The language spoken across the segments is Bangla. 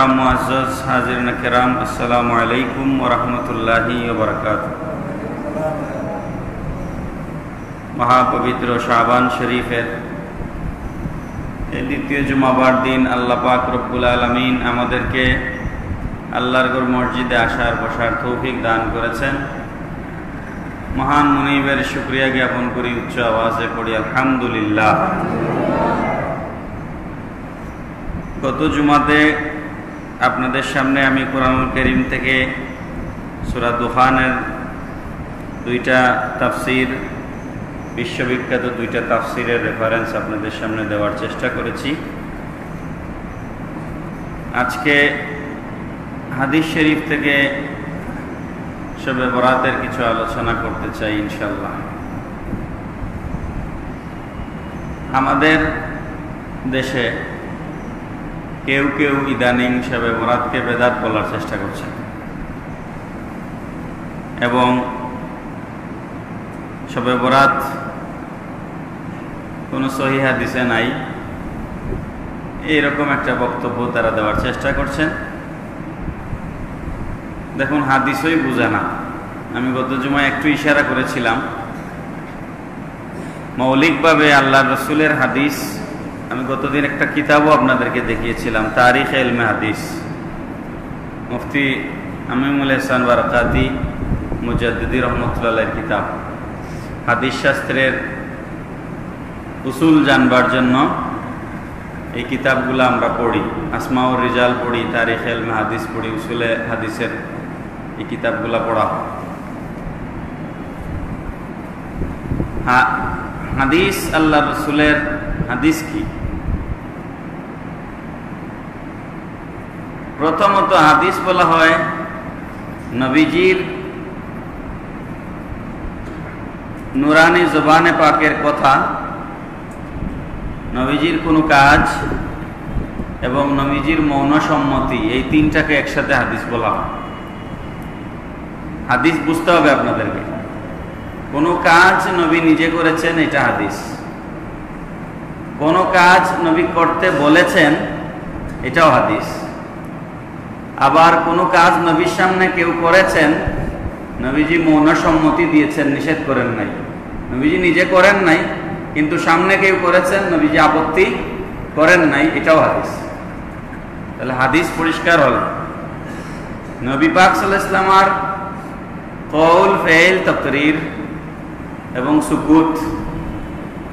मुअज़्ज़ज़ हाज़िरीन किराम, अस्सलामु अलैकुम व रहमतुल्लाहि व बरकातुहू। महापवित्र शाबान शरीफेर द्वितीय जुमाबार दिन आल्लाह पाक रब्बुल आलामीन आमादेरके आल्लाहर घर मसजिदे आसार बसार तौफिक दान करेছেন। महान मुनीबेर शुक्रिया ज्ञापन करी उच्च आवाजे पढ़ी आलহামদুলিল্লাহ। गत जुमाते আপনাদের সামনে আমি কুরআনুল কারীম থেকে সূরা দুখানের দুইটা তাফসীর, বিশ্ববিখ্যাত দুইটা তাফসীরের রেফারেন্স আপনাদের সামনে দেওয়ার চেষ্টা করেছি। আজকে হাদিস শরীফ থেকে শবে বরাতের কিছু আলোচনা করতে চাই ইনশাআল্লাহ। আমাদের দেশে কেউ কেউ ইদানিং শবে বরাতকে বেদাত বলার চেষ্টা করছে এবং শবে বরাত কোনো সহিহ হাদিসে নাই এইরকম একটা বক্তব্য তারা দেওয়ার চেষ্টা করছেন। দেখুন, হাদিসই বুঝে না। আমি গত জুমায় একটু ইশারা করেছিলাম, মৌলিকভাবে আল্লাহ রসুলের হাদিস, আমি গতদিন একটা কিতাবও আপনাদেরকে দেখিয়েছিলাম, তারিখ ইলমে হাদিস, মুফতি আমিনুল ইহসান বারাকাতি মুজাদ্দিদি রহমতুল্লাহর কিতাব। হাদিস শাস্ত্রের উসুল জানবার জন্য এই কিতাবগুলো আমরা পড়ি, আসমাউর রিজাল পড়ি, তারিখ ইলমে হাদিস পড়ি, উসুলে হাদিসের এই কিতাবগুলো পড়া। হাদিস, আল্লাহ রসুলের হাদিস কি? প্রথমত হাদিস বলা হয় নবীজির নুরানি জবানে পাকের কথা, নবীজির কোনো কাজ এবং নবীজির মৌন সম্মতি, এই তিনটাকে একসাথে হাদিস বলা হয়। হাদিস বুঝতে হবে আপনাদেরকে। কোনো কাজ নবী নিজে করেছেন, এটা হাদিস। কোনো কাজ নবী করতে বলেছেন, এটাও হাদিস। আবার কোনো কাজ নবীর সামনে কেউ করেছেন, নবীজি মৌন সম্মতি দিয়েছেন, নিষেধ করেন নাই। নবীজি নিজে করেন নাই, কিন্তু সামনে কেউ করেছেন, নবীজি আপত্তি করেন নাই, এটাও হাদিস। তাহলে হাদিস পরিষ্কার হল, নবী পাক সাল্লাল্লাহু আলাইহি ওয়াসাল্লামের কওল, ফেল, তাকরীর এবং সুকুত,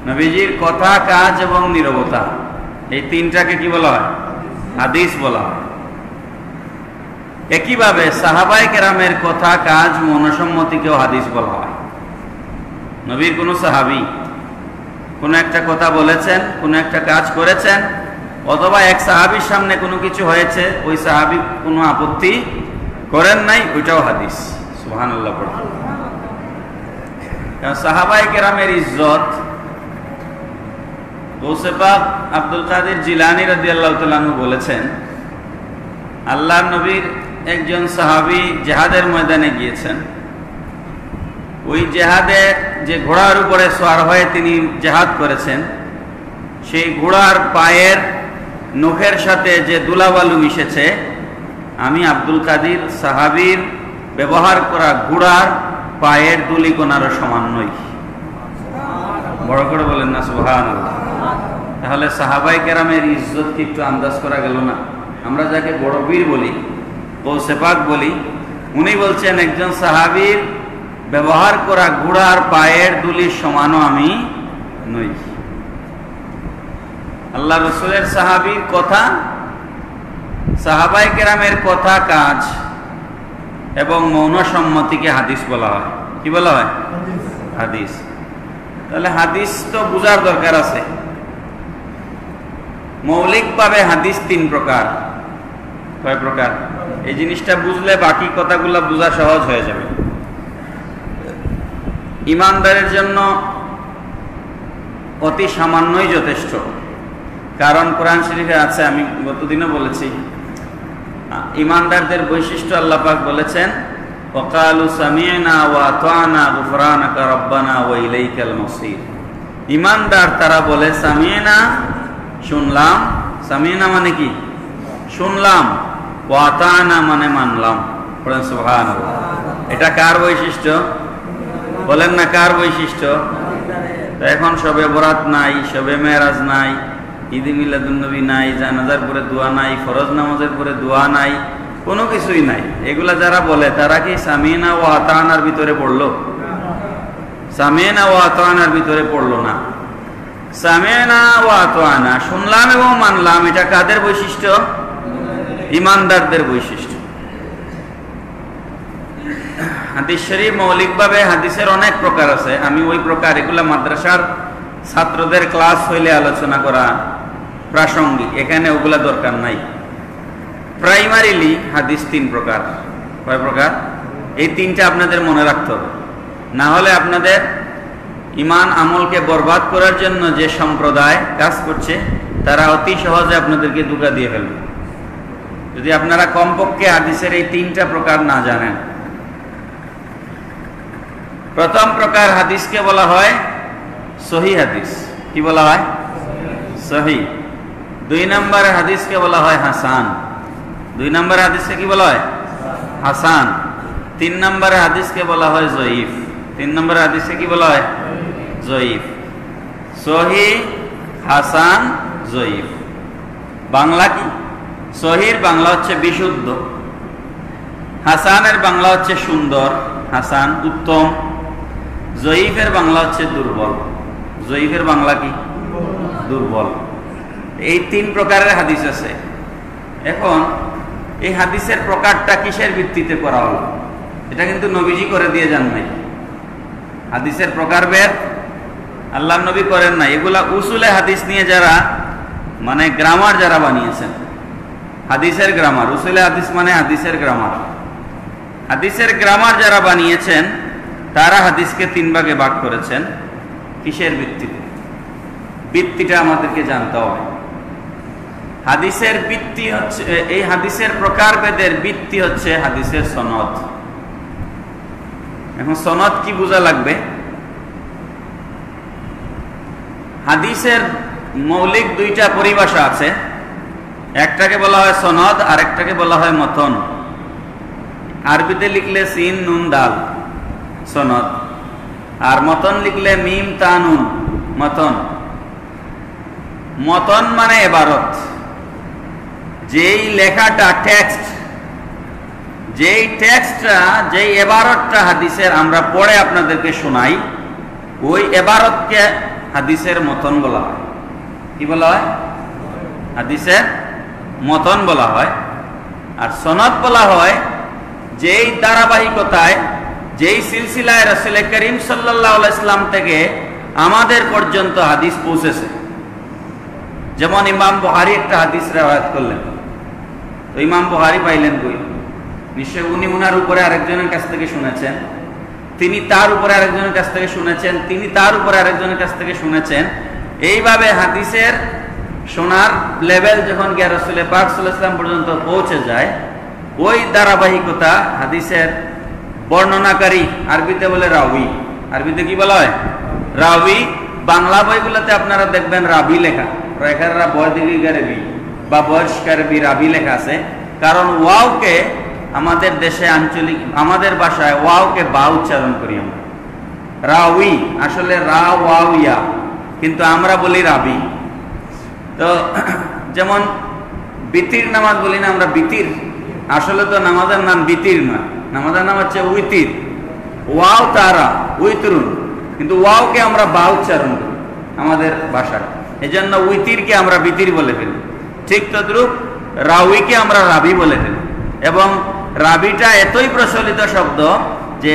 নবীজির কথা, কাজ এবং নীরবতা, এই তিনটাকে কি বলা হয়? হাদিস বলা হয়। একইভাবে সাহাবায়ে কেরামের কথা, কাজ, মনসম্মতিকেও হাদিস বলা হয়। নবীর কোনো সাহাবী কোনো একটা কথা বলেছেন, কোনো একটা কাজ করেছেন, অথবা এক সাহাবীর সামনে কোনো কিছু হয়েছে, ওই সাহাবী কোনো আপত্তি করেন নাই, ওইটাও হাদিস। সুবহানাল্লাহ পড়ে। কারণ সাহাবায়ে কেরামের ইজ্জত, গৌসে পাক আব্দুল কাদের জিলানী রাদিয়াল্লাহু তাআলা আনহু বলেছেন, আল্লাহর নবীর একজন সাহাবী জিহাদের ময়দানে গিয়েছেন। ওই জিহাদে যে ঘোড়ার উপরে সওয়ার হয়ে তিনি জিহাদ করেছেন, সেই ঘোড়ার পায়ের নখের সাথে যে ধুলাবালু মিশেছে, আমি আব্দুল কাদের সাহাবীর ব্যবহার করা ঘোড়ার পায়ের ধুলিকণারও সমান নই। বড় করে বলেন না সুবহানাল্লাহ। তাহলে সাহাবায়ে কেরামের ইজ্জত কি একটু আন্দাজ করা গেল না? আমরা যাকে বড় বীর বলি, গৌসে পাক বলি, উনি বলছেন একজন সাহাবীর ব্যবহার করা ঘোড়ার পায়ের ধুলির সমানও আমি নই। আল্লাহ রসুলের সাহাবীর কথা, সাহাবায়ে কেরামের কথা, কাজ এবং মৌন সম্মতিকে হাদিস বলা হয়। কি বলা হয়? হাদিস। তাহলে হাদিস তো বুঝার দরকার আছে। মৌলিকভাবে হাদিস তিন প্রকার। কয় প্রকার? এই জিনিসটা বুঝলে বাকি কথাগুলো বোঝা সহজ হয়ে যাবে। ইমানদারের জন্য অতি সামান্যই যথেষ্ট, কারণ কোরআন শরীফে আছে, আমি গতদিনও বলেছি, ইমানদারদের বৈশিষ্ট্য আল্লাহ পাক বলেছেন, ওয়াকালু সামি'না ওয়া আতা'না গুফরানাকা রাব্বানা ওয়া ইলাইকাল মাসির। ইমানদার তারা বলে সামি'না, শুনলাম। সামি'না মানে কি? শুনলাম, ওয়া আতানা মানে মানলাম। বলেন সুবহানাল্লাহ। এটা কার বৈশিষ্ট্য? বলেন না কার বৈশিষ্ট্য? এখন শবে বরাত নাই, শবে মেরাজ নাই, ঈদে মিলাদুন্নবী নাই, জানাজার পরে দোয়া নাই, ফরজ নামাজের পরে দোয়া নাই, কোনো কিছুই নাই। এগুলা যারা বলে তারা কি সামিনা ওয়া আতানার ভিতরে পড়লো? সামিনা ওয়া আতানার ভিতরে পড়লো না। সামিনা ওয়া আতানা, শুনলাম এবং মানলাম, এটা কাদের বৈশিষ্ট্য? ইমানদারদের বৈশিষ্ট্য। হাদিস শরীফ মৌলিকভাবে হাদিসের অনেক প্রকার আছে। আমি ওই প্রকার এগুলা মাদ্রাসার ছাত্রদের ক্লাস হইলে আলোচনা করা প্রাসঙ্গিক, এখানে ওগুলা দরকার নাই। প্রাইমারিলি হাদিস 3 প্রকার। কয় প্রকার? এই 3টা আপনাদের মনে রাখতে হবে, না হলে আপনাদের ইমান আমলকে বরবাদ করার জন্য যে সম্প্রদায় কাজ করছে তারা অতি সহজে আপনাদেরকে ধোঁকা দিয়ে ফেলবে যদি আপনারা কমপক্ষে হাদিসের এই 3টা প্রকার না জানেন। প্রথম প্রকার হাদিসকে বলা হয় সহিহ হাদিস। কি বলা হয়? সহিহ। 2 নম্বর হাদিসকে বলা হয় হাসান। 2 নম্বর হাদিসকে কি বলা হয়? হাসান। 3 নম্বর হাদিসকে বলা হয় জয়ীফ। 3 নম্বর হাদিসকে কি বলা হয়? জয়ীফ। সহিহ, হাসান, জয়ীফ। বাংলা কি? সহির বাংলা হচ্ছে বিশুদ্ধ, হাসানের বাংলা হচ্ছে সুন্দর, হাসান উত্তম, জয়ীফের বাংলা হচ্ছে দুর্বল। জয়ীফের বাংলা কি? দুর্বল। এই 3 প্রকারের হাদিস আছে। এখন এই হাদিসের প্রকারটা কিসের ভিত্তিতে করা হলো? এটা কিন্তু নবীজি করে দিয়ে যান নাই। হাদিসের প্রকারভেদ আল্লাহ নবী করেন না। এগুলা উসুলে হাদিস নিয়ে যারা মানে গ্রামার যারা বানিয়েছেন, হাদিসের গ্রামার, উসুলে হাদিস মানে হাদিসের গ্রামার, হাদিসের গ্রামার যারা বানিয়েছেন তারা হাদিসকে 3 ভাগে ভাগ করেছেন। কিসের ভিত্তিতে? ভিত্তিটা আমাদেরকে জানতে হবে। হাদিসের ভিত্তি হচ্ছে, এই হাদিসের প্রকারভেদের ভিত্তি হচ্ছে হাদিসের সনদ। এখন সনদ কি বোঝা লাগবে? হাদিসের মৌলিক 2টা পরিভাষা আছে। একটাকে বলা হয় সনদ, আর একটাকে বলা হয় মতন। আরবিতে লিখলে সিন নুন দাল সনদ, আর মতন লিখলে মিম তা নুন মতন। মতন মানে ইবারত, যেই লেখাটা টেক্সট, যেই টেক্সটটা, যেই ইবারতটা হাদিসের আমরা পড়ে আপনাদেরকে শোনাই, ওই ইবারতকে হাদিসের মতন বলা হয়। কি বলা হয়? হাদিসের মতন বলা হয়। আর সনদ বলা হয় যেই ধারাবাহিকতায়, যেই সিলসিলায় রাসূল করিম সাল্লাল্লাহু আলাইহি ওয়াসাল্লাম থেকে আমাদের পর্যন্ত হাদিস পৌঁছেছে। যেমন ইমাম বুখারী একটা হাদিস রিওয়ায়াত করলেন, তো ইমাম বুখারী পাইলেন কই? নিশ্চয় উনি উনার উপরে আরেকজনের কাছ থেকে শুনেছেন, তিনি তার উপরে আরেকজনের কাছ থেকে শুনেছেন, তিনি তার উপরে আরেকজনের কাছ থেকে শুনেছেন। এইভাবে হাদিসের শোনার লেভেল যখন গিয়ে রাসূল পাক সাল্লাল্লাহু আলাইহি ওয়াসাল্লাম পর্যন্ত পৌঁছে যায়, ওই ধারাবাহিকতা হাদিসের বর্ণনাকারী, আরবিতে বলে রাবি। আরবিতে কি বলা হয়? রাবি। বাংলা বইগুলোতে আপনারা দেখবেন রাবি লেখা, রেখারা বয়দিগারে বি বা বয়স্কার বি রাবি লেখা আছে। কারণ ওয়াওকে আমাদের দেশে আঞ্চলিক, আমাদের ভাষায় ওয়াওকে বা উচ্চারণ করি আমরা। রাউই আসলে রা ওয়াও ইয়া, কিন্তু আমরা বলি রাবি। তো যেমন বিতির নামাজ বলি না আমরা বিতির, আসলে তো নামাজের নাম বিতির না, নামাজের নাম হচ্ছে উইতির। ওয়াও তারা উইতরুন, কিন্তু ওয়াওকে আমরা বা উচ্চারণ করি আমাদের ভাষায়, এই জন্য উইতিরকে আমরা বিতির বলে ফেলি। ঠিক তদ্রূপ রাউইকে আমরা রাবি বলে ফেলি। এবং রাবিটা এতই প্রচলিত শব্দ যে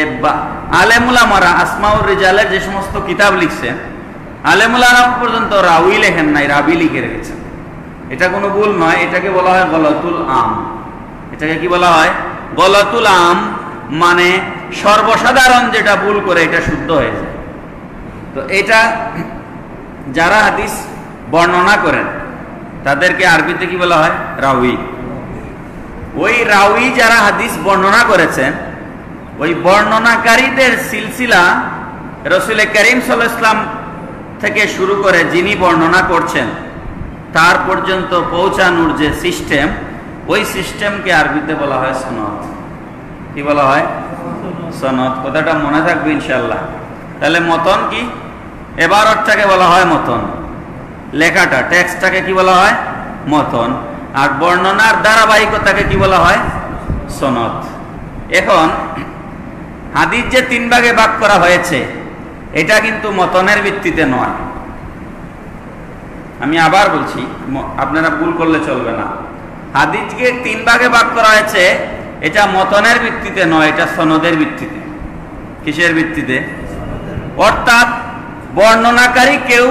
আলেমুলামারা আসমাউর রিজালের যে সমস্ত কিতাব লিখছেন, আলেমুলারা পর্যন্ত রাউই লেখেন নাই, রাবি লিখে রেখেছেন। এটা কোনো ভুল নয়, এটাকে বলা হয় গলতুল আম। এটাকে কি বলা হয়? গলতুল আম, মানে সর্বসাধারণ যেটা ভুল করে এটা শুদ্ধ হয়ে যায়। তো এটা যারা হাদিস বর্ণনা করেন তাদেরকে আরবিতে কি বলা হয়? রাউই। ওই রাউই যারা হাদিস বর্ণনা করেছেন, ওই বর্ণনাকারীদের সিলসিলা রাসূল করিম সাল্লাল্লাহু আলাইহি ওয়াসাল্লাম থেকে শুরু করে যিনি বর্ণনা করছেন তার পর্যন্ত পৌঁছানোর যে সিস্টেম, ওই সিস্টেমকে আরবিতে বলা হয় সনদ। কি বলা হয়? সনদ। কথাটা মনে থাকবে ইনশাল্লাহ। তাহলে মতন কি? এবারটাকে বলা হয় মতন, লেখাটা টেক্সটটাকে কি বলা হয়? মতন। আর বর্ণনার ধারাবাহিকতাকে কি বলা হয়? সনদ। এখন হাদিস যে 3 ভাগে ভাগ করা হয়েছে এটা কিন্তু মতনের ভিত্তিতে নয়। আমি আবার বলছি, আপনারা ভুল করলে চলবে না। হাদিসকে 3 ভাগে ভাগ করা হয়েছে, এটা মতনের ভিত্তিতে নয়, এটা সনদের ভিত্তিতে। কিসের ভিত্তিতে? অর্থাৎ বর্ণনাকারী কেউ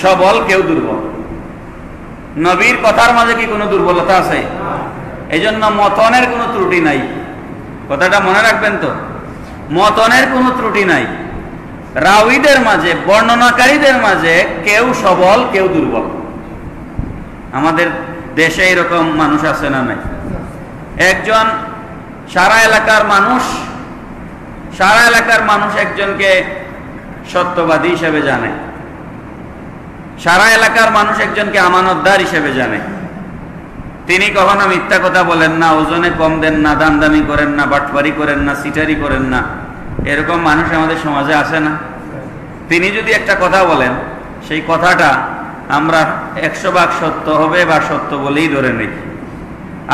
সবল, কেউ দুর্বল। নবীর কথার মাঝে কি কোনো দুর্বলতা আছে? এজন্য মতনের কোনো ত্রুটি নাই। কথাটা মনে রাখবেন তো, মতনের কোনো ত্রুটি নাই। রাউীদের মাঝে, বর্ণনাকারীদের মাঝে কেউ সবল, কেউ দুর্বল। আমাদের দেশে এরকম মানুষ আছে না নাই? একজন সারা এলাকার মানুষ একজনকে সত্যবাদী হিসেবে জানে, সারা এলাকার মানুষ একজনকে আমানতদার হিসেবে জানে। তিনি কখনো মিথ্যা কথা বলেন না, ওজনে কম দেন না, দামদামি করেন না, বাটপারি করেন না, সিটারি করেন না। এরকম মানুষ আমাদের সমাজে আছে না? তিনি যদি একটা কথা বলেন, সেই কথাটা আমরা 100 ভাগ সত্য হবে বা সত্য বলেই ধরে নেই।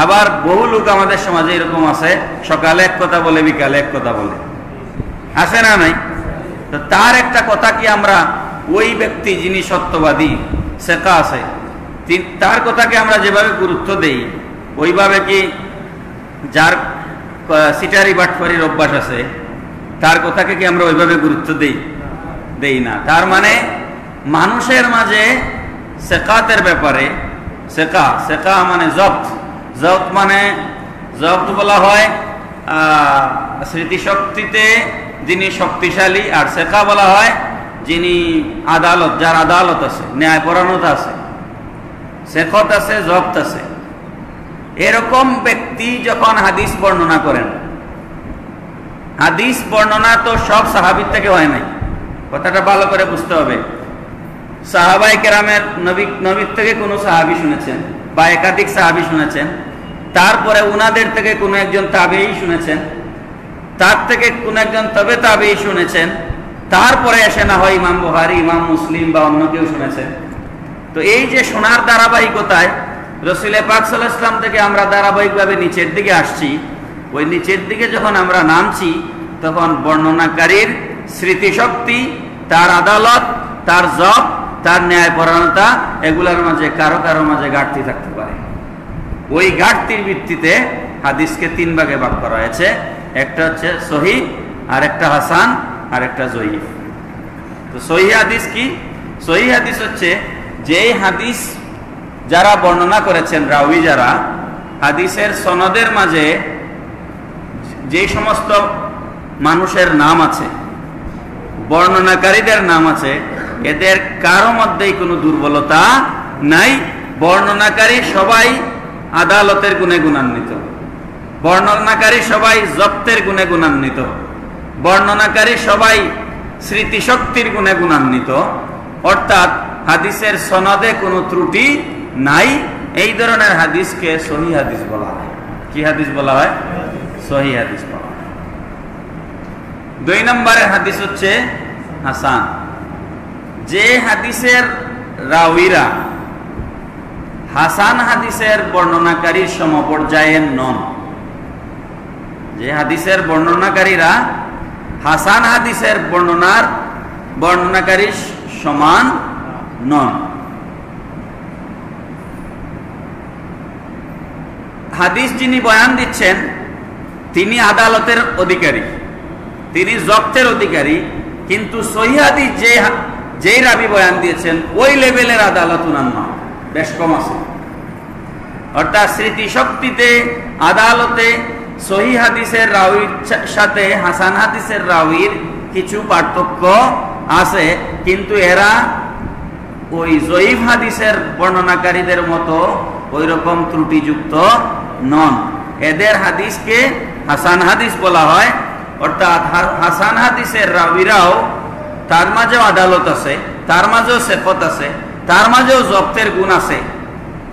আবার বহু লোক আমাদের সমাজে এরকম আছে, সকালে এক কথা বলে বিকালে এক কথা বলে। আছে না নাই? তো তার একটা কথা কি আমরা ওই ব্যক্তি যিনি সত্যবাদী সেকা আছে, তার কথাকে আমরা যেভাবে গুরুত্ব দেই, ওইভাবে কি যার সিটারি বাটফারির অভ্যাস আছে তার কথাকে কি আমরা ওইভাবে গুরুত্ব দেই না? তার মানে মানুষের মাঝে সেকাতের ব্যাপারে, সেকা মানে জব্ত মানে জব্ত বলা হয় স্মৃতিশক্তিতে যিনি শক্তিশালী, আর সেকা বলা হয় যিনি আদালত, যার আদালত আছে, ন্যায়পরায়ণতা আছে, সেখত আছে, জব্ত আছে। এরকম ব্যক্তি যখন হাদিস বর্ণনা করেন, হাদিস বর্ণনা তো সব সাহাবীর থেকে হয় নাই, কথাটা ভালো করে বুঝতে হবে। সাহাবায়ে কেরামের নবীর থেকে কোনো সাহাবী শুনেছেন বা একাধিক সাহাবী শুনেছেন, তারপরে উনাদের থেকে কোনো একজন তাবেঈ শুনেছেন, তার থেকে কোনো একজন তবে তাবেঈ শুনেছেন, তারপরে এসে না হয় ইমাম বুখারী, ইমাম মুসলিম বা অন্য কেউ শুনেছেন। তো এই যে শোনার ধারাবাহিকতায় রাসূল পাক সাল্লাল্লাহু আলাইহি ওয়াসাল্লাম থেকে আমরা ধারাবাহিকভাবে নিচের দিকে আসছি, ওই নিচের দিকে যখন আমরা নামছি তখন বর্ণনাকারীর স্মৃতিশক্তি, তার আদালত, তার জব, তার ন্যায়পরায়ণতা, এগুলোর মাঝে কারো মাঝে ঘাটতি থাকতে পারে। ওই ঘাটতির ভিত্তিতে হাদিসকে 3 ভাগে ভাগ করা হয়েছে। একটা হচ্ছে সহিহ, আর একটা হাসান, আর একটা জয়ীফ। তো সহিহ হাদিস কি? সহিহ হাদিস হচ্ছে যেই হাদিস যারা বর্ণনা করেছেন, রাউী যারা, হাদিসের সনদের মাঝে যে সমস্ত মানুষের নাম আছে, বর্ণনাকারীদের নাম আছে, এদের কারো মধ্যেই কোনো দুর্বলতা নাই। বর্ণনাকারী সবাই আদালতের গুণে গুণান্বিত, বর্ণনাকারী সবাই জব্তের গুণে গুণান্বিত, বর্ণনাকারী সবাই স্মৃতিশক্তির গুণে গুণান্বিত। অর্থাৎ হাদিসের সনদে কোনো ত্রুটি নাই। এই ধরনের হাদিসকে সহিহ হাদিস বলা হয়। কি হাদিস বলা হয়? সহিহ হাদিস বলা হয়। 2 নম্বরের হাদিস হচ্ছে হাসান। যে হাদিসের রাউীরা হাসান হাদিসের বর্ণনাকারীর সমপর্যায়ের নন, যে হাদিসের বর্ণনাকারীরা হাসান হাদিসের বর্ণনাকারীর সমান নন। হাদিস যিনি বয়ান দিচ্ছেন তিনি আদালতের অধিকারী, তিনি জব্তের অধিকারী, কিন্তু সহিহ হাদিস যেই রাবী বয়ান দিয়েছেন ওই লেভেলের আদালত উনার নয়, বেশ কম আছে। অর্থাৎ স্মৃতিশক্তিতে, আদালতে সহিহ হাদিসের রাউীর সাথে হাসান হাদিসের রাউীর কিছু পার্থক্য আছে, কিন্তু এরা ওই জয়ীফ হাদিসের বর্ণনাকারীদের মতো ওই রকম ত্রুটিযুক্ত নন। এদের হাদিসকে হাসান হাদিস বলা হয়। অর্থাৎ হাসান হাদিসের রাউীরাও, তার মাঝেও আদালত আছে, তার মাঝেও সেফত আছে, তার মাঝেও জব্তের গুণ আছে,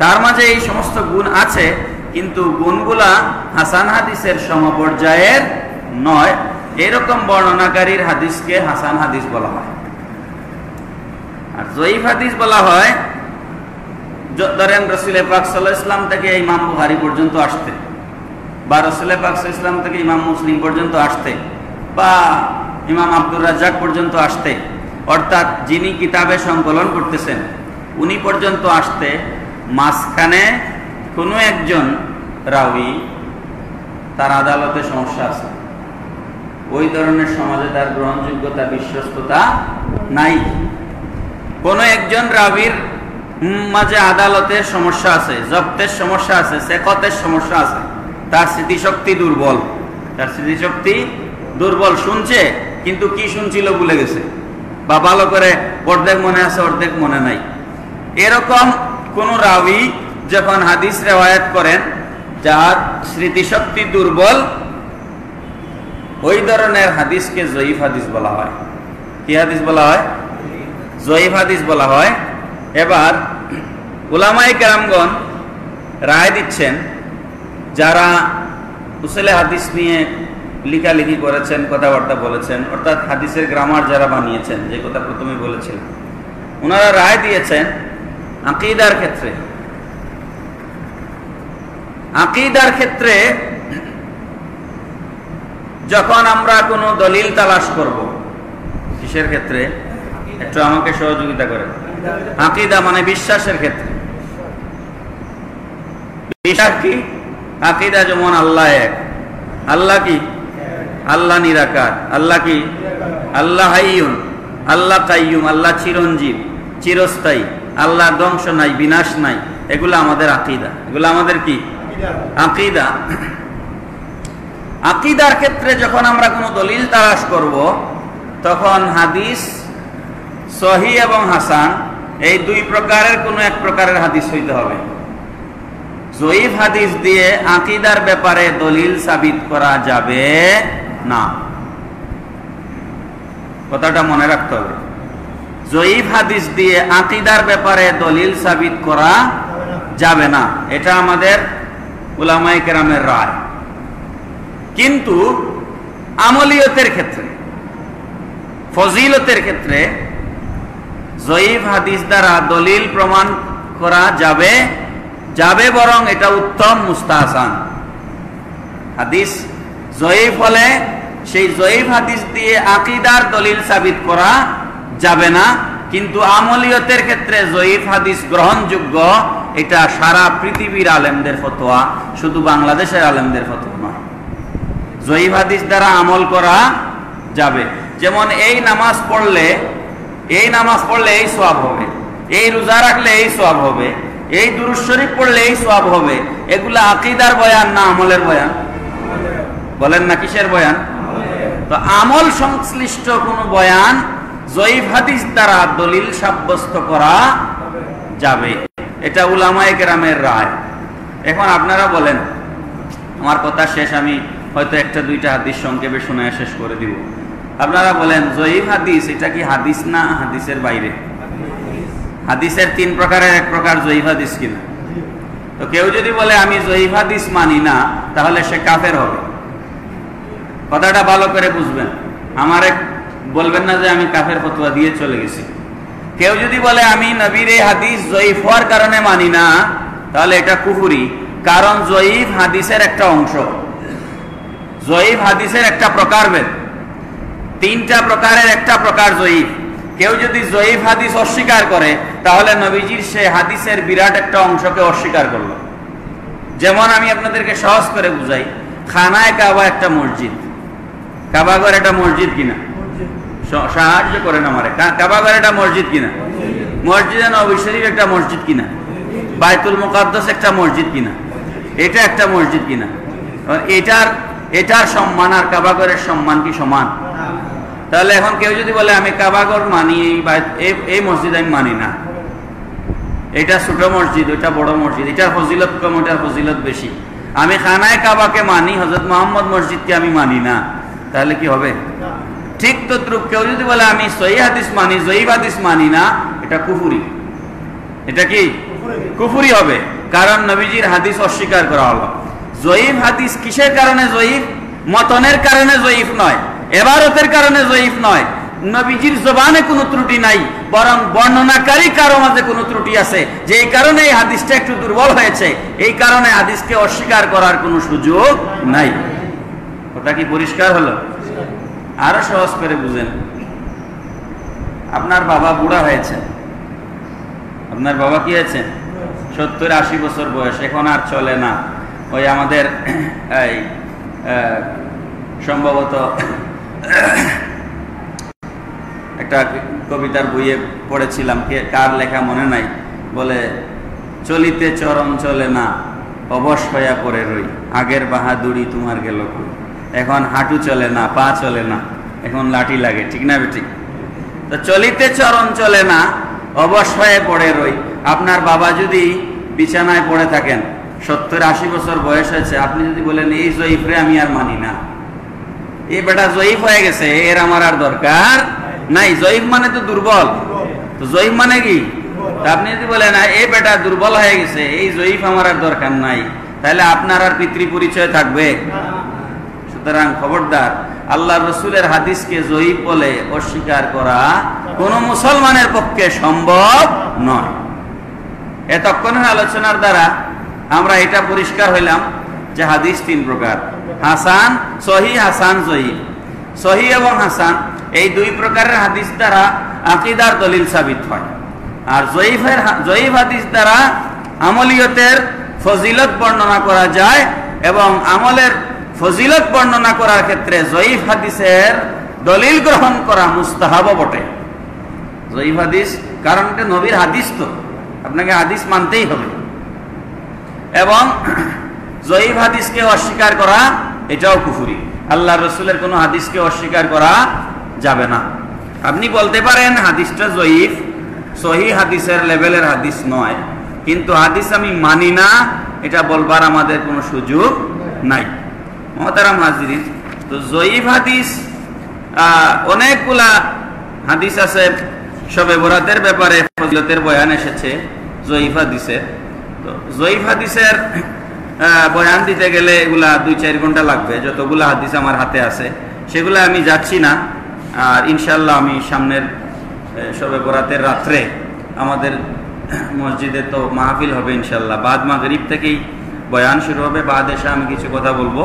তার মাঝে এই সমস্ত গুণ আছে, কিন্তু গুণগুলা হাসান হাদিসের সমপর্যায়ের নয়, এরকম বর্ণনাকারীর হাদিসকে হাসান হাদিস বলা হয়। আর জয়ীফ হাদিস বলা হয় ধরেন রাসূল পাক সাল্লাল্লাহু আলাইহি ওয়াসাল্লাম থেকে ইমাম বুখারী পর্যন্ত আসতে, বা রাসূল পাক সাল্লাল্লাহু আলাইহি ওয়াসাল্লাম থেকে ইমাম মুসলিম পর্যন্ত আসতে, বা ইমাম আব্দুর রাজ্জাক পর্যন্ত আসতে, অর্থাৎ যিনি কিতাবে সংকলন করতেছেন উনি পর্যন্ত আসতে মাঝখানে কোনো একজন রাউি তার আদালতে সমস্যা আছে, ওই ধরনের সমাজে তার গ্রহণযোগ্যতা বিশ্বস্ততা নাই। কোনো একজন রাবির মাঝে আদালতের সমস্যা আছে, জব্তের সমস্যা আছে, সেকতের সমস্যা আছে, তার স্মৃতিশক্তি দুর্বল, তার স্মৃতিশক্তি দুর্বল, শুনছে কিন্তু কি শুনছিল ভুলে গেছে, বা ভালো করে অর্ধেক মনে আছে অর্ধেক মনে নাই। এরকম কোন রাবি যখন হাদিস রেওয়ায়াত করেন যার স্মৃতিশক্তি দুর্বল, ওই ধরনের হাদিসকে জয়ীফ হাদিস বলা হয়। কি হাদিস বলা হয়? জয়ীফ হাদিস বলা হয়। এবার উলামায়ে কেরামগণ রায় দিচ্ছেন, যারা উসুলে হাদিস নিয়ে লেখালেখি করেছেন, কথাবার্তা বলেছেন, অর্থাৎ হাদিসের গ্রামার যারা বানিয়েছেন, যে কথা প্রথমে বলেছিলাম, ওনারা রায় দিয়েছেন আকীদার ক্ষেত্রে। আকীদার ক্ষেত্রে যখন আমরা কোনো দলিল তালাশ করব, কিসের ক্ষেত্রে? একটু আমাকে সহযোগিতা করেন। আকীদা মানে বিশ্বাসের ক্ষেত্রে। বিশ্বাস কি? আকীদা যেমন আল্লাহ এক, আল্লাহ কি? আল্লাহ নিরাকার, আল্লাহ কি? আল্লাহ হাইয়ুন, আল্লাহ কাইয়ুম, আল্লাহ চিরঞ্জীব, চিরস্থায়ী, আল্লাহ ধ্বংস নাই, বিনাশ নাই। এগুলো আমাদের আকীদা। এগুলো আমাদের কি? আকীদা। আকীদার ক্ষেত্রে যখন আমরা কোনো দলিল তালাশ করব, তখন হাদিস সহিহ এবং হাসান এই দুই প্রকারের কোনো এক প্রকারের হাদিস হইতে হবে। জয়ীফ হাদিস দিয়ে আকীদার ব্যাপারে দলিল সাবিত করা যাবে না, কথাটা মনে রাখতে হবে। জয়ীফ হাদিস দিয়ে আকীদার ব্যাপারে দলিল সাবিত করা যাবে না, এটা আমাদের উলামায়ে কেরামের রায়। কিন্তু আমলিয়তের ক্ষেত্রে, ফজিলতের ক্ষেত্রে জয়ীফ হাদিস দ্বারা দলিল প্রমাণ করা যাবে, বরং এটা উত্তম, মুস্তাহসান। হাদিস জয়ীফ হলে সেই জয়ীফ হাদিস দিয়ে আকীদার দলিল সাবিত করা যাবে না, কিন্তু আমলিয়তের ক্ষেত্রে জয়ীফ হাদিস গ্রহণযোগ্য, এটা সারা পৃথিবীর আলেমদের ফতোয়া, শুধু বাংলাদেশের আলেমদের ফতোয়া নয়। জয়ীফ হাদিস দ্বারা আমল করা যাবে। যেমন এই নামাজ পড়লে এই সওয়াব হবে, এই রোজা রাখলে এই সওয়াব হবে, এই দুরূদ শরীফ পড়লে এই সওয়াব হবে। এগুলা আকীদার বয়ান না আমলের বয়ান? বলেন না, কিসের বয়ান? তো আমল সংশ্লিষ্ট কোন বয়ান জয়ীফ হাদিস দ্বারা দলিল সাব্যস্ত করা যাবে, এটা উলামায়ে কেরামের রায়। এখন আপনারা বলেন, আমার কথা শেষ, আমি হয়তো একটা দুইটা হাদিস সংক্ষেপে শোনায় শেষ করে দিব। আপনারা বলেন, জয়ীফ হাদিস এটা কি হাদিস না হাদিসের বাইরে? হাদিসের তিন প্রকারের এক প্রকার জয়ীফ হাদিস কিনা? তো কেউ যদি বলে আমি জয়ীফ হাদিস মানি না, তাহলে সে কাফের হবে। কথাটা ভালো করে বুঝবেন, আমারে বলবেন না যে আমি কাফের ফতোয়া দিয়ে চলে গেছি। কেউ যদি বলে আমি নবীর এই হাদিস জয়ীফ হওয়ার কারণে মানি না, তাহলে এটা কুফরি। কারণ জয়ীফ হাদিসের একটা অংশ, জয়ীফ হাদিসের একটা প্রকারভেদ, তিনটা প্রকারের একটা প্রকার জয়ীফ। কেউ যদি জয়ীফ হাদিস অস্বীকার করে, তাহলে নবীজির সে হাদিসের বিরাট একটা অংশকে অস্বীকার করলো। যেমন আমি আপনাদেরকে সহজ করে বুঝাই, খানায় কাবা একটা মসজিদ, কাবাঘর একটা মসজিদ কিনা? সাহায্য করেন আমারে, কাবাঘর একটা মসজিদ কিনা? মসজিদে নবী শরীফ একটা মসজিদ কিনা? বাইতুল মুকাদ্দাস একটা মসজিদ কিনা? এটা একটা মসজিদ কিনা? এটার সম্মান আর কাবাঘরের সম্মান কি সমান? তাহলে এখন কেউ যদি বলে আমি কাবাঘর মানি, এই মসজিদ আমি মানি না, এটা ছোট মসজিদ, ওইটা বড় মসজিদ, এটার ফজিলত কম, ওটার ফজিলত বেশি, আমি খানায় কাবাকে মানি, হযরত মুহাম্মদ মসজিদকে আমি মানি না, তাহলে কি হবে? ঠিক তদ্রূপ কেউ যদি বলে আমি সহিহ হাদিস মানি, জয়ীফ হাদিস মানি না, এটা কুফরি। এটা কি? কুফরি হবে। কারণ নবীজির হাদিস অস্বীকার করা হলো। জয়ীফ হাদিস কিসের কারণে জয়ীফ? মতনের কারণে জয়ীফ নয়, এবারতের কারণে জয়ীফ নয়, নবীজির জবানে কোনো ত্রুটি নাই, বরং বর্ণনাকারী কারো মাঝে কোনো ত্রুটি আছে, যেই কারণে এই হাদিসটা একটু দুর্বল হয়েছে। এই কারণে হাদিসকে অস্বীকার করার কোনো সুযোগ নাই। কথা কি পরিষ্কার হলো? আরো সহজ করে বুঝেন। আপনার বাবা বুড়া হয়েছে, আপনার বাবা কি হয়েছে? 70-80 বছর বয়স, এখন আর চলে না। ওই আমাদের এই সম্ভবত একটা কবিতার বইয়ে পড়েছিলাম, কার লেখা মনে নাই, বলে চলিতে চরণ চলে না, অবশ হইয়া পড়ে রই, আগের বাহাদুরি তোমার গেল কই। এখন হাঁটু চলে না, পা চলে না, এখন লাঠি লাগে, ঠিক না বেঠিক? তো চলিতে চরণ চলে না, অবশ হয়ে পড়ে রই। আপনার বাবা যদি বিছানায় পড়ে থাকেন, 70-80 বছর বয়স হয়েছে, আপনি যদি বলেন এই জয়ীফরে আমি আর মানি না, এই বেটা জয়ীফ হয়ে গেছে, এর আমার আর দরকার নাই। জয়ীফ মানে তো দুর্বল, তো জয়ীফ মানে কি? আপনি যদি বলেন এই বেটা দুর্বল হয়ে গেছে, এই জয়ীফ আমার আর দরকার নাই, তাহলে আপনার আর পিতৃ পরিচয় থাকবে? সুতরাং খবরদার, আল্লাহ রসুলের হাদিসকে জয়ীফ বলে অস্বীকার করা কোন মুসলমানের পক্ষে সম্ভব নয়। এতক্ষণের আলোচনার দ্বারা আমরা এটা পরিষ্কার হইলাম যে হাদিস 3 প্রকার: হাসান, সহি, হাসান, জয়ীফ। সহি এবং হাসান এই 2 প্রকারের হাদিস দ্বারা আকীদার দলিল সাবিত হয়, আর জয়ীফ হাদিস দ্বারা আমলিয়তের ফজিলত বর্ণনা করা যায়, এবং আমলের ফজিলত বর্ণনা করার ক্ষেত্রে জয়ীফ হাদিসের দলিল গ্রহণ করা মুস্তাহাব বটে। জয়ীফ হাদিস, কারণ এটা নবীর হাদিস, তো আপনাকে হাদিস মানতেই হবে। এবং জয়ীফ হাদিসকে অস্বীকার করা এটাও কুফরি। আল্লাহ রসুলের কোনো হাদিসকে অস্বীকার করা যাবে না। আপনি বলতে পারেন হাদিসটা জয়ীফ, সহি হাদিসের লেভেলের হাদিস নয়, কিন্তু হাদিস আমি মানি না, এটা বলবার আমাদের কোনো সুযোগ নাই। মুহতারাম হাজিরিন, তো জয়ীফ হাদিস অনেকগুলা হাদিস আছে। শবে বরাতের ব্যাপারে ফজিলতের বয়ান এসেছে জয়ীফ হাদিসের। তো জয়ীফ হাদিসের বয়ান দিতে গেলে এগুলা 2-4 ঘন্টা লাগবে। যতগুলা হাদিস আমার হাতে আছে সেগুলো আমি যাচ্ছি না। আর ইনশাল্লাহ আমি সামনের শবে বরাতের রাত্রে আমাদের মসজিদে তো মাহফিল হবে ইনশাল্লাহ। বাদ মাগরিব থেকেই বয়ান শুরু হবে। বাদ এসে আমি কিছু কথা বলবো।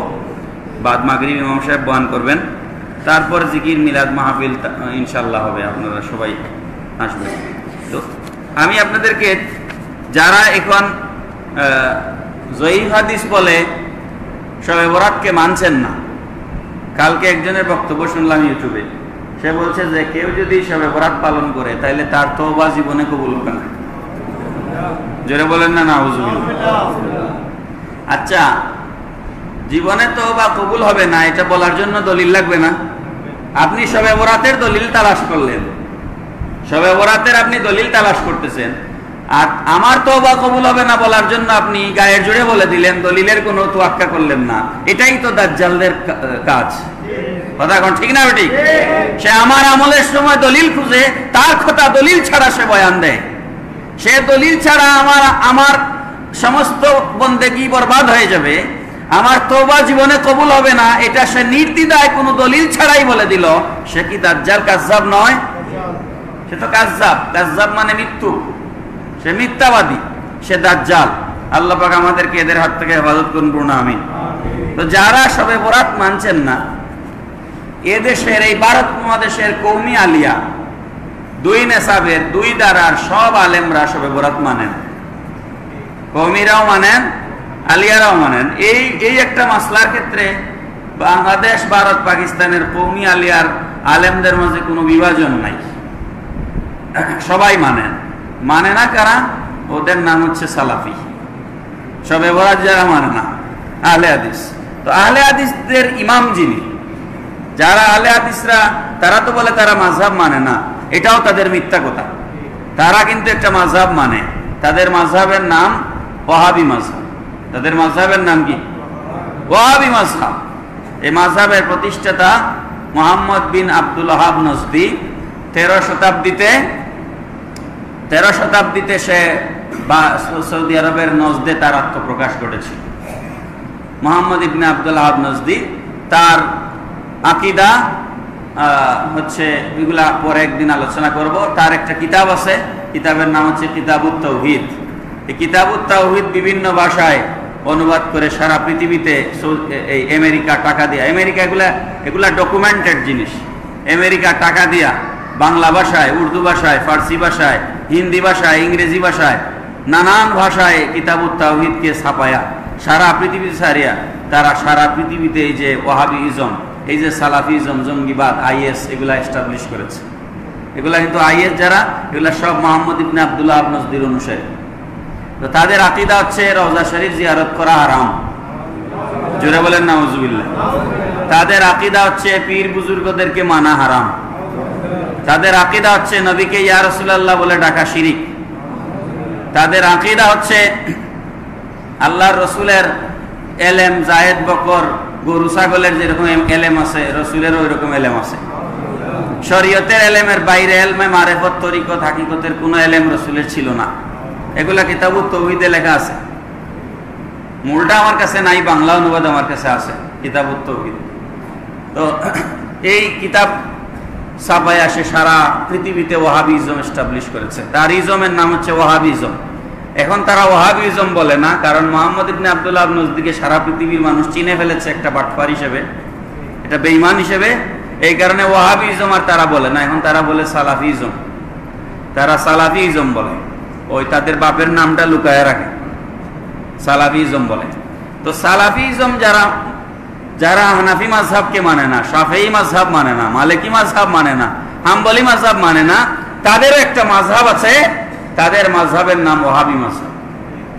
বাদ মাগরিব ইমাম সাহেব বয়ান করবেন, তারপর জিকির মিলাদ মাহফিল ইনশাল্লাহ হবে, আপনারা সবাই আসবেন। তো আমি আপনাদেরকে, যারা এখন জয়ীফ হাদিস বলে শবে বরাতকে মানছেন না, কালকে একজনের বক্তব্য শুনলাম ইউটিউবে, সে বলছে যে কেউ যদি শবে বরাত পালন করে তাহলে তার তওবা জীবনে কবুল হবে না। জোরে বলেন না নাউজুবিল্লাহ। আচ্ছা, জীবনে তওবা কবুল হবে না এটা বলার জন্য দলিল লাগবে না? আপনি শবে বরাতের দলিল তালাশ করলেন, শবে বরাতের আপনি দলিল তালাশ করতেছেন, আর আমার তওবা কবুল হবে না বলার জন্য আপনি গায়ের জোরে বলে দিলেন, দলিলের কোনো তোয়াক্কা করলেন না। এটাই তো দাজ্জালদের কাজ। কথা কোন ঠিক না বেঠিক? সে আমার আমলের সময় দলিল খুঁজে, তার কথা দলিল ছাড়া সে বয়ান দেয়। সে দলিল ছাড়া আমার সমস্ত বন্দেগী বরবাদ হয়ে যাবে, আমার তওবা জীবনে কবুল হবে না, এটা সে নির্দ্বিধায় কোনো দলিল ছাড়াই বলে দিল। সে কি দাজ্জাল কাযযাব নয়? সে তো কাযযাব। কাযযাব মানে মৃত্যু, সে মিথ্যাবাদী, সে দাজ্জাল। আল্লাহ পাক আমাদেরকে এদের হাত থেকে হেফাজত করুন, পূর্ণ আমিন। তো যারা শবে বরাত মানছেন না, এদেশের এই ভারত মহাদেশের কওমি আলিয়া 2 নেসাবের 2 দারার সব আলেমরা শবে বরাত মানেন, কওমিরাও মানেন, আলিয়ারাও মানেন। এই একটা মাসলার ক্ষেত্রে বাংলাদেশ, ভারত, পাকিস্তানের কওমি আলিয়ার আলেমদের মাঝে কোনো বিভাজন নাই, সবাই মানেন। মানে না কারা? ওদের নাম হচ্ছে সালাফি। শবে বরাত যারা মানে না, আহলে হাদিস। তো আহলে হাদিসদের ইমাম যিনি, যারা আহলে হাদিসরা, তারা তো বলে তারা মাযহাব মানে না, এটাও তাদের মিথ্যা কথা। তারা কিন্তু একটা মাযহাব মানে। তাদের মাযহাবের নাম ওয়াহাবি মাযহাব। তাদের মাযহাবের নাম কি? ওয়াহাবি মাযহাব। এই মাযহাবের প্রতিষ্ঠাতা মুহাম্মদ বিন আব্দুল ওয়াহাব নজদি 13 শতাব্দীতে সে বা সৌদি আরবের নজদে তার আত্মপ্রকাশ ঘটেছিল। মুহাম্মদ ইবনে আব্দুল ওয়াহাব নজদি, তার আকীদা হচ্ছে, এগুলা পরে একদিন আলোচনা করব। তার একটা কিতাব আছে, কিতাবের নাম হচ্ছে কিতাবুত তাওহীদ। এই কিতাবুত তাওহীদ বিভিন্ন ভাষায় অনুবাদ করে সারা পৃথিবীতে, এই আমেরিকা টাকা দিয়া, আমেরিকা এগুলা ডকুমেন্টেড জিনিস, আমেরিকা টাকা দিয়া বাংলা ভাষায়, উর্দু ভাষায়, ফার্সি ভাষায়, হিন্দি ভাষায়, ইংরেজি ভাষায়, নানান ভাষায় কিতাবুত তাওহীদকে ছাপায়া সারা পৃথিবী ছাড়িয়া তারা সারা পৃথিবীতে এই যে ওয়াহাবিজম, এই যে সালাফিজম, জঙ্গিবাদ, আইএস, এগুলা এস্টাবলিশ করেছে। এগুলা কিন্তু আইএস যারা, এগুলা সব মুহাম্মদ ইবনে আব্দুল ওয়াহাব নজদির অনুসারী। তো তাদের আকীদা হচ্ছে রওজা শরীফ জিয়ারত করা হারাম। জোরে বলেন নাউজুবিল্লাহ। তাদের আকীদা হচ্ছে পীর বুজুর্গদেরকে মানা হারাম। তাদের আকীদা হচ্ছে নবীকে ইয়া রাসূলুল্লাহ বলে ডাকা শিরিক। তাদের আকীদা হচ্ছে আল্লাহর রসুলের এলেম, জায়েদ বকর, গরু ছাগলের যেরকম এলেম আছে, রসুলের ওই রকম এলেম আছে। শরীয়তের এলেমের বাইরে এলমে মারেফত, তরিকত, হাকিকতের কোনো এলেম রসুলের ছিল না। এগুলা কিতাবুত তাওহীদে লেখা আছে। মূলটা আমার কাছে নাই, বাংলা অনুবাদ আমার কাছে আছে, কিতাবুত তাওহীদ। তো এই কিতাব ছাপায় আসে সারা পৃথিবীতে ওয়াহাবিজম এস্টাবলিশ করেছে। তার ইজমের নাম হচ্ছে ওয়াহাবিজম। এখন তারা ওয়াহাবিজম বলে না, কারণ মুহাম্মদ ইবনে আব্দুল ওয়াহাব নজদিকে সারা পৃথিবীর মানুষ চিনে ফেলেছে একটা বাটপার হিসেবে, এটা বেঈমান হিসেবে। এই কারণে ওয়াহাবিজম আর তারা বলে না, এখন তারা বলে সালাফিজম। তারা সালাফিজম বলে, ওই তাদের বাপের নামটা লুকায় রাখে, সালাফিজম বলে। তো সালাফিজম যারা যারা হানাফি মাযহাবকে মানে না, শাফিঈ মাযহাব মানে না, মালিকি মাযহাব মানে না, হাম্বলি মাযহাব মানে না, তাদেরও একটা মাযহাব আছে। তাদের মাযহাবের নাম ওয়াহাবি মাযহাব।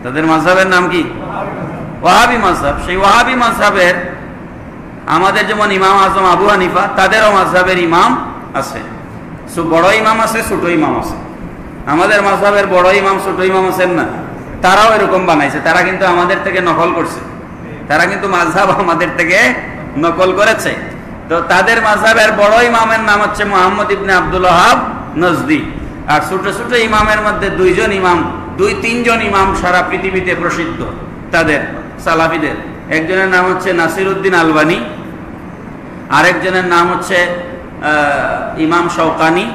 তাদের মাযহাবের নাম কি? ওয়াহাবি মাযহাব। সেই ওয়াহাবি মাযহাবের আমাদের যেমন ইমাম আজম আবু হানিফা, তাদেরও মাযহাবের ইমাম আছে। বড় ইমাম আছে, ছোট ইমাম আছে। আমাদের মাযহাবের বড় ইমাম, ছোট ইমাম আছেন না, তারাও এরকম বানাইছে। তারা কিন্তু আমাদের থেকে নকল করছে, তারা কিন্তু মাযহাব আমাদের থেকে নকল করেছে। তো তাদের মাযহাবের বড় ইমামের নাম হচ্ছে মুহাম্মদ ইবনে আব্দুল ওয়াহাব নজদি। আর ছোট ছোট ইমামের মধ্যে দুই তিনজন ইমাম সারা পৃথিবীতে প্রসিদ্ধ তাদের সালাফিদের। একজনের নাম হচ্ছে নাসিরউদ্দিন আলবানী, আরেকজনের নাম হচ্ছে ইমাম শওকানি,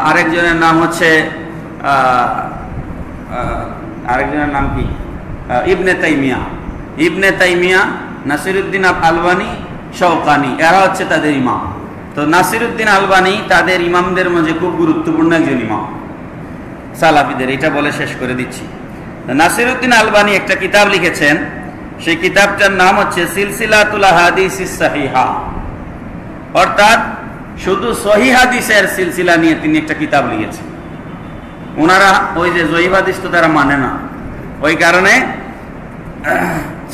আরেকজনের নাম হচ্ছে আরেকজনের নাম কি, ইবনে তাইমিয়া। ইবনে তাইমিয়া, নাসিরউদ্দিন আলবানী, শওকানি, এরা হচ্ছে তাদের ইমাম। তো নাসিরউদ্দিন আলবানী তাদের ইমামদের মাঝে খুব গুরুত্বপূর্ণ একজন ইমাম সালাফিদের। এটা বলে শেষ করে দিচ্ছি। নাসিরউদ্দিন আলবানী একটা কিতাব লিখেছেন, সেই কিতাবটার নাম হচ্ছে সিলসিলাতুল আহাদিসিস সাহিহা, অর্থাৎ শুধু সহিহ হাদিসের সিলসিলা নিয়ে তিনি একটা কিতাব লিখেছেন। ওনারা ওই যে জয়ীফ হাদিস তো তারা মানে না, ওই কারণে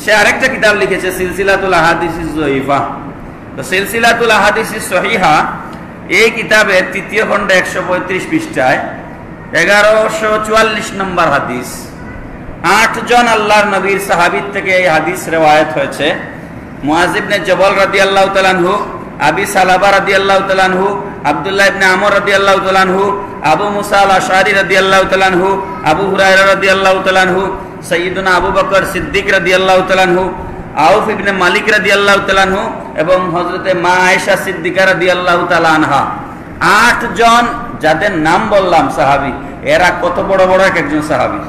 সে আরেকটা কিতাব লিখেছে সিলসিলাতুল আহাদিসিস জয়ীফা। তো সিলসিলাতুল আহাদিসিস সহিহা এই কিতাবের তৃতীয় খণ্ডে 135 পৃষ্ঠায় 1144 নম্বর হাদিস, 8 জন আল্লাহর নবীর সাহাবীর থেকে এই হাদিস রিওয়ায়াত হয়েছে। মুআয ইবনে জবল রাদিয়াল্লাহু তাআলা আনহু, আবি সালাবা রাদিয়াল্লাহু তাআলা আনহু, আব্দুল্লাহ ইবনে আমর রাদিয়াল্লাহু তাআলা আনহু, আবু মুসা আল-আশআরী রাদিয়াল্লাহু তাআলা আনহু, আবু হুরায়রা রাদিয়াল্লাহু তাআলা আনহু, সাইয়্যিদুনা আবু বকর সিদ্দিক রাদিয়াল্লাহু তাআলা আনহু, আউফ ইবনে মালিক রাদিয়াল্লাহু তাআলা আনহু এবং হযরতে মা আয়েশা সিদ্দিকা রাদিয়াল্লাহু তাআলা আনহা। 8 জন যাদের নাম বললাম সাহাবী, এরা কত বড় বড় একজন সাহাবী।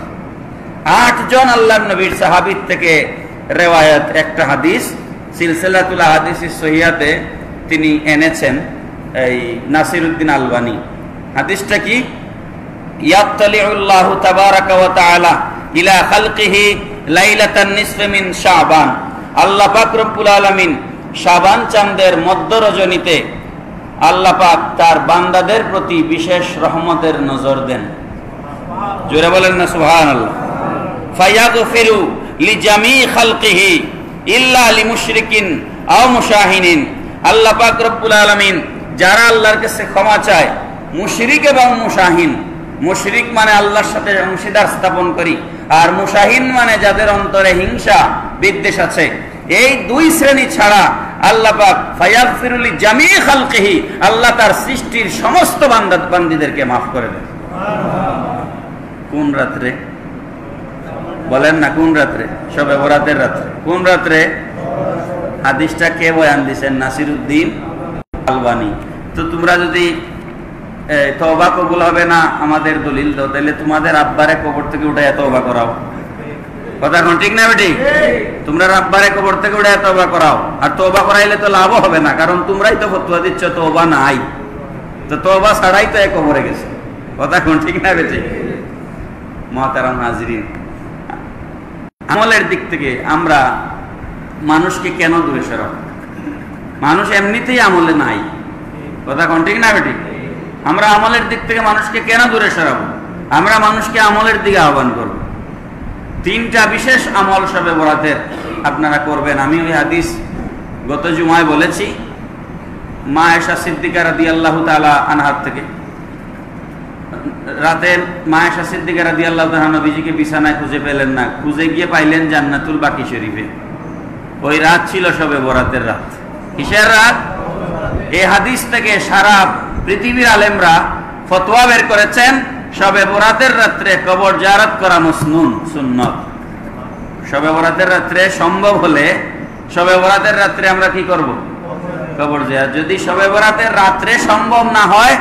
8 জন আল্লাহর নবীর সাহাবীর থেকে রিওয়ায়াত একটা হাদিস সিলসিলাতুল আহাদিসিস সহিহাতে তিনি এনেছেন এই নাসিরউদ্দিন আলবানী। হাদিসটা কি? ইয়াত্তালিউল্লাহু তাবারাকা ওয়া তাআলা ইলা খালকিহি লাইলাতান নিসফি মিন শাবান। আল্লাহ পাক রব্বুল আলামিন শাবান চাঁদের মধ্য রজনীতে আল্লাহ পাক তার বান্দাদের প্রতি বিশেষ রহমতের নজর দেন। জোরে বলেন না সুবহানাল্লাহ। ফায়াগফিরু লিজামি খালকিহি ইল্লা লিমুশরিকিন আও মুশাহিনিন। আল্লাহ পাক রব্বুল আলামিন যারা আল্লাহর কাছে ক্ষমা চায়, মুশরিক এবং মুশাহিন, মুশরিক মানে আল্লাহর সাথে অংশীদার স্থাপন করি, আর মুশাহিন মানে যাদের অন্তরে হিংসা বিদ্বেষ আছে, এই দুই শ্রেণী ছাড়া আল্লাহ পাক ফায়াগফিরু লিজামি খালকিহি, আল্লাহ তার সৃষ্টির সমস্ত বান্দাদেরকে মাফ করে দেন। কোন রাত্রে বলেন না? কোন রাত্রে? শবে বরাতের রাত্রে। কোন রাত্রে? হাদিসটা কে বয়ান দিছেন? নাসিরউদ্দিন আলবানী। তো তোমরা যদি তওবা কবুল হবে না আমাদের দলিল দাও, তাহলে তোমাদের আব্বারে কবর থেকে উঠাইয়া তওবা করাও। কথা কোন ঠিক না বেটি? তোমরা আব্বারে কবর থেকে উঠাইয়া তওবা করাও। আর তওবা করাইলে তো লাভও হবে না, কারণ তোমরাই তো ফতোয়া দিচ্ছ তওবা নাই। তো তওবা ছাড়াই তো কবরে গেছে। কথা কোন ঠিক না বেটি? মুহতারাম হাজিরিন, আমলের দিক থেকে আমরা মানুষকে কেন দূরে সরাবো? মানুষ এমনিতেই আমলে নাই। কথা কোন ঠিক না বেটি? আমরা আমলের দিক থেকে মানুষকে কেন দূরে সরাবো? আমরা মানুষকে আমলের দিকে আহ্বান করব। 3টা বিশেষ আমল শবে বরাতের আপনারা করবেন। আমি ওই হাদিস গত জুমায় বলেছি, মা আয়েশা সিদ্দিকা রাদিয়াল্লাহু তাআলা আনহা থেকে। রাতে মা আয়েশা সিদ্দিকা রাদিয়াল্লাহু তাআলা নবীজিকে বিছানায় খুঁজে পেলেন না, খুঁজে গিয়ে পাইলেন জান্নাতুল বাকি শরীফে। ওই রাত ছিল শবে বরাতের রাত। কিসের রাত? এই হাদিস থেকে সারা পৃথিবীর আলেমরা ফতোয়া বের করেছেন, শবে বরাতের রাত্রে কবর জিয়ারত করা মসনুন, সুন্নত। শবে বরাতের রাত্রে সম্ভব হলে শবে বরাতের রাত্রে আমরা কি করব? কবর জিয়ারত। যদি শবে বরাতের রাত্রে সম্ভব না হয়,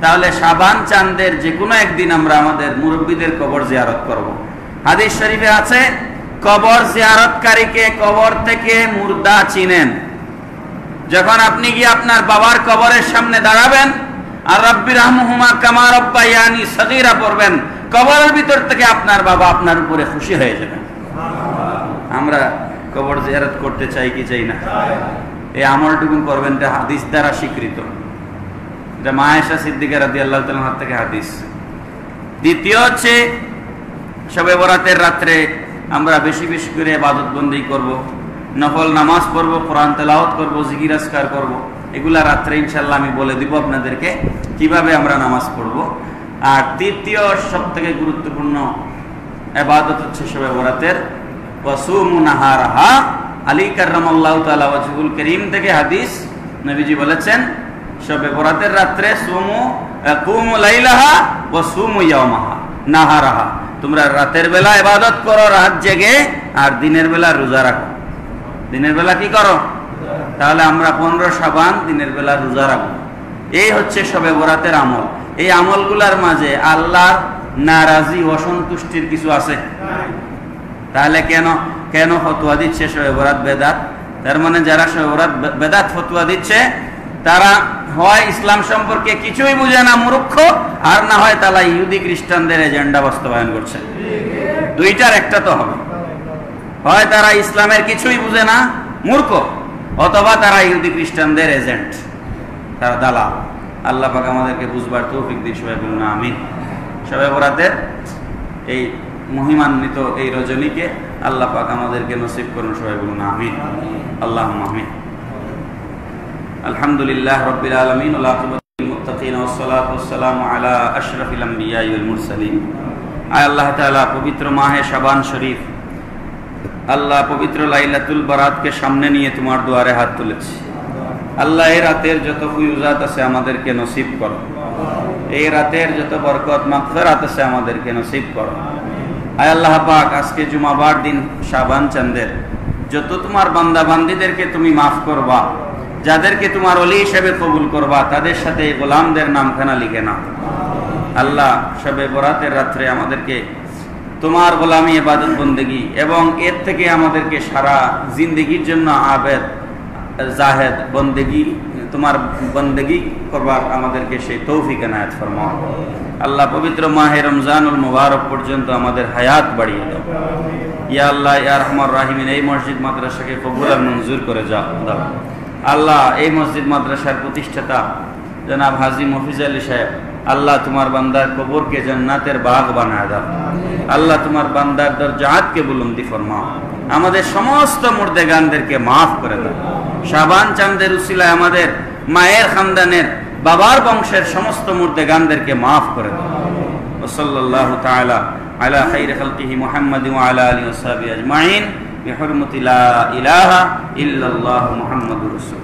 তাহলে শাবান চাঁদের যে কোনো একদিন আমরা আমাদের মুরব্বীদের কবর জিয়ারত করব। হাদিস শরীফে আছে, কবর জিয়ারতকারীকে কবর থেকে মুর্দা চিনেন। যখন আপনি গিয়ে আপনার বাবার কবরের সামনে দাঁড়াবেন আর রব্বি রাহমুহুমা কামা রাব্বায়ানি সগীরা পড়বেন, কবরের ভিতর থেকে আপনার বাবা আপনার উপরে খুশি হয়ে যাবেন। আমরা কবর জিয়ারত করতে চাই কি চাই না? এই আমলটুকু করবেন, এটা হাদিস দ্বারা স্বীকৃত। এটা মা আয়েশা সিদ্দিকা রাদিয়াল্লাহু তাআলা থেকে হাদিস। দ্বিতীয় হচ্ছে, শবে বরাতের রাত্রে আমরা বেশি বেশি করে ইবাদত বন্দেগী করব, নফল নামাজ পড়ব, কোরআন তেলাওয়াত করব, জিকির আজকার করব। এগুলা রাত্রে ইনশাআল্লাহ আমি বলে দিব আপনাদেরকে কিভাবে আমরা নামাজ পড়ব। আর তৃতীয় সবথেকে গুরুত্বপূর্ণ ইবাদত হচ্ছে শবে বরাতের ওয়াসুমু নাহারাহা। আলী কাররামাল্লাহু তাআলা ওয়াজহুল কারীম থেকে হাদিস, নবীজি বলেছেন, শবে বরাতের রাত্রে কুমু লাইলাহা ওয়া সুমু ইয়াওমাহা নাহারাহা। তোমরা রাতের বেলা ইবাদত করো রাত জেগে, আর দিনের বেলা রোজা রাখো। দিনের বেলা কি করো? তাহলে আমরা 15 শাবান দিনের বেলা রোজা রাখবো। এই হচ্ছে শবে বরাতের আমল। এই আমলগুলার মাঝে আল্লাহর নারাজি অসন্তুষ্টির কিছু আছে? তাহলে কেন কেন ফতোয়া দিচ্ছে শবে বরাত বেদাত? তার মানে যারা শবে বরাত বেদাত ফতোয়া দিচ্ছে, তারা হয় ইসলাম সম্পর্কে কিছুই বুঝে না, মূর্খ, আর না হয় তারা ইহুদি খ্রিস্টানদের এজেন্ডা বাস্তবায়ন করছে। দুইটার একটা তো হবে। হয় তারা ইসলামের কিছুই বুঝে না, মূর্খ, অথবা তারা ইহুদি খ্রিস্টানদের এজেন্ট, তারা দালাল। আল্লাহ পাক আমাদেরকে বুঝবার তৌফিক দিন। সবাই বলুন আমিন। শবে বরাতের এই মহিমান্বিত এই রজনীকে আল্লাহ পাক আমাদেরকে নসিব করুন। সবাই বলুন আমিন। আল্লাহুম্মা আমিন। আলহামদুলিল্লাহ রাব্বিল আলামিন ওয়া আকিবাতুল মুত্তাকিন ওয়াস সালাতু ওয়াস সালামু আলা আশরাফিল আমবিয়া ওয়াল মুরসালিন। আয় আল্লাহ তাআলা, পবিত্র মাহে শাবান শরীফ, আল্লাহ পবিত্র লাইলাতুল বারাতকে সামনে নিয়ে তোমার দুয়ারে হাত তুলেছি। আল্লাহ, এই রাতের যত ফুয়ুজাত আছে আমাদেরকে নসিব করো। এই রাতের যত বরকত মাগফিরাত আছে আমাদেরকে নসিব করো। আয় আল্লাহ পাক, আজকে জুমাবার দিন শাবান চাঁদের যত তোমার বান্দা বান্দীদেরকে তুমি মাফ করবা, যাদেরকে তোমার ওলি হিসেবে কবুল করবা, তাদের সাথে গোলামদের নামখানা লিখে নাও। আল্লাহ, শবে বরাতের রাত্রে আমাদেরকে তোমার গোলামি ইবাদত বন্দেগী এবং এর থেকে আমাদেরকে সারা জিন্দগির জন্য আবেদ জাহেদ বন্দেগী, তোমার বন্দেগী করবার আমাদেরকে সেই তৌফিক এনায়েত ফরমাও। আল্লাহ, পবিত্র মাহে রমজানুল মুবারক পর্যন্ত আমাদের হায়াত বাড়িয়ে দাও। ইয়া আল্লাহ, ইয়া রহমান রাহিমিন, এই মসজিদ মাদ্রাসাকে কবুল আর মঞ্জুর করে দাও। আল্লাহ, এই মসজিদ মাদ্রাসার প্রতিষ্ঠাতা জনাব হাজী মফিজ আলী সাহেব, আল্লাহ তোমার বান্দার কবরকে জান্নাতের বাগ বানায় দাও। আল্লাহ, তোমার বান্দার দরজাতকে বুলন্দি ফরমাও। আমাদের সমস্ত মুর্দেগানদেরকে মাফ করে দাও। শাবান চাঁদের উসিলায় আমাদের মায়ের খানদানের, বাবার বংশের সমস্ত মুর্দেগানদেরকে মাফ করে দাও। সাল্লাল্লাহু তাআলা আলা খাইরি খালকিহি মুহাম্মাদিন ওয়া আলা আলিহি ওয়া সাহবিহি আজমাইন বিহুরমতি লা ইলাহা ইল্লাল্লাহু মুহাম্মাদুর রাসূল।